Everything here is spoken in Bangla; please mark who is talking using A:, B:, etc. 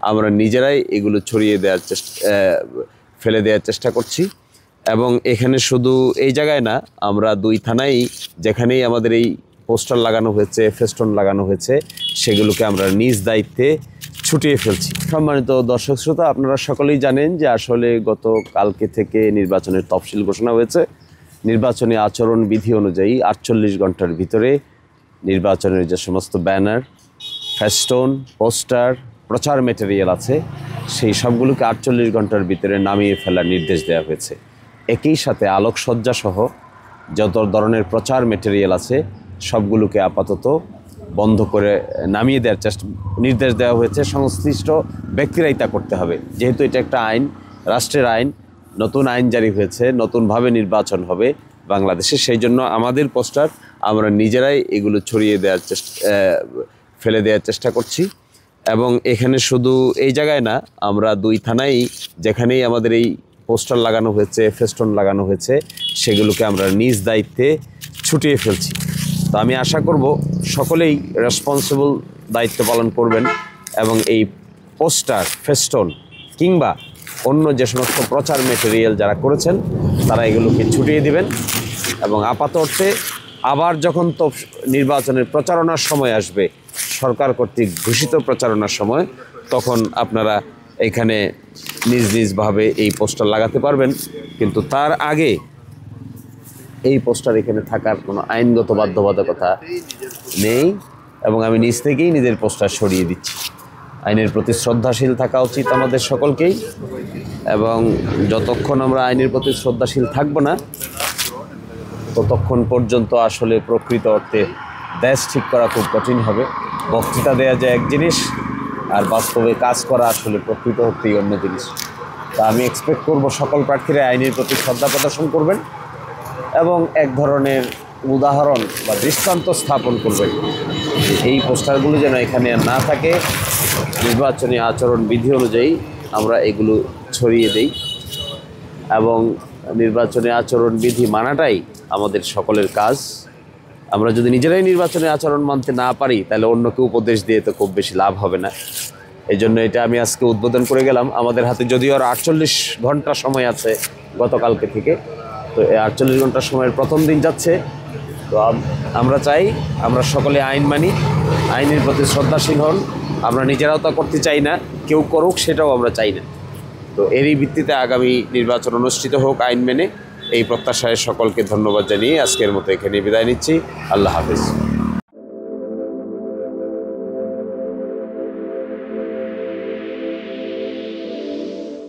A: আমরা নিজেরাই এগুলো ছড়িয়ে দেওয়ার ফেলে দেওয়ার চেষ্টা করছি। এবং এখানে শুধু এই জায়গায় না, আমরা 2 থানায় যেখানেই আমাদের এই পোস্টার লাগানো হয়েছে, ফেস্টন লাগানো হয়েছে, সেগুলোকে আমরা নিজ দায়িত্বে ছুটিয়ে ফেলছি। সম্মানিত দর্শক শ্রোতা, আপনারা সকলেই জানেন যে আসলে গত কালকে থেকে নির্বাচনের তফসিল ঘোষণা হয়েছে। নির্বাচনী আচরণ বিধি অনুযায়ী 48 ঘন্টার ভিতরে নির্বাচনের যে সমস্ত ব্যানার, ফেস্টন, পোস্টার, প্রচার ম্যাটেরিয়াল আছে, সেই সবগুলোকে 48 ঘন্টার ভিতরে নামিয়ে ফেলার নির্দেশ দেওয়া হয়েছে। একই সাথে আলোকসজ্জা সহ যত ধরনের প্রচার ম্যাটেরিয়াল আছে সবগুলোকে আপাতত বন্ধ করে নামিয়ে দেওয়ার নির্দেশ দেওয়া হয়েছে। সংশ্লিষ্ট ব্যক্তিরাই তা করতে হবে, যেহেতু এটা একটা আইন, রাষ্ট্রের আইন, নতুন আইন জারি হয়েছে, নতুনভাবে নির্বাচন হবে বাংলাদেশে। সেই জন্য আমাদের পোস্টার আমরা নিজেরাই এগুলো ছড়িয়ে দেওয়ার ফেলে দেওয়ার চেষ্টা করছি। এবং এখানে শুধু এই জায়গায় না, আমরা 2 থানায় যেখানেই আমাদের এই পোস্টার লাগানো হয়েছে, ফেস্টন লাগানো হয়েছে, সেগুলোকে আমরা নিজ দায়িত্বে ছুটিয়ে ফেলছি। তো আমি আশা করব সকলেই রেসপন্সিবল দায়িত্ব পালন করবেন এবং এই পোস্টার, ফেস্টন কিংবা অন্য যে সমস্ত প্রচার ম্যাটেরিয়াল যারা করেছেন তারা এগুলোকে ছুটিয়ে দিবেন। এবং আপাততে আবার যখন তো নির্বাচনের প্রচারণার সময় আসবে, সরকার কর্তৃক ঘোষিত প্রচারণার সময়, তখন আপনারা এখানে নিজ নিজভাবে এই পোস্টার লাগাতে পারবেন। কিন্তু তার আগে এই পোস্টার এখানে থাকার কোনো আইনগত বাধ্যবাধকতা নেই এবং আমি নিজ থেকেই নিজের পোস্টার সরিয়ে দিচ্ছি। আইনের প্রতি শ্রদ্ধাশীল থাকা উচিত আমাদের সকলকেই, এবং যতক্ষণ আমরা আইনের প্রতি শ্রদ্ধাশীল থাকব না ততক্ষণ পর্যন্ত আসলে প্রকৃত অর্থে দেশ ঠিক করা খুব কঠিন হবে। বক্তৃতা দেওয়া যায় এক জিনিস, আর বাস্তবে কাজ করা আসলে প্রকৃত অর্থেই অন্য জিনিস। তা আমি এক্সপেক্ট করব সকল প্রার্থীরা আইনের প্রতি শ্রদ্ধা প্রদর্শন করবেন এবং এক ধরনের উদাহরণ বা দৃষ্টান্ত স্থাপন করবেন। এই পোস্টারগুলো যেন এখানে না থাকে, নির্বাচনী আচরণ বিধি অনুযায়ী আমরা এগুলো ছড়িয়ে দেই এবং নির্বাচনী আচরণ বিধি মানাটাই আমাদের সকলের কাজ। আমরা যদি নিজেরাই নির্বাচনী আচরণ মানতে না পারি তাহলে অন্যকে উপদেশ দিয়ে তো খুব বেশি লাভ হবে না। এই জন্য এটা আমি আজকে উদ্বোধন করে গেলাম। আমাদের হাতে যদিও আর 48 ঘন্টা সময় আছে গতকালকে থেকে, তো এই 48 ঘন্টা সময়ের প্রথম দিন যাচ্ছে। তো আমরা চাই আমরা সকলে আইন মানি, আইনের প্রতি শ্রদ্ধাশীল হন। আমরা নিজেরাও তা করতে চাই না, কেউ করুক সেটাও আমরা চাই না। তো এরই ভিত্তিতে আগামী নির্বাচন অনুষ্ঠিত হোক আইন মেনে, এই প্রত্যাশায় সকলকে ধন্যবাদ জানিয়ে আজকের মতো এখানে বিদায় নিচ্ছি। আল্লাহ হাফেজ।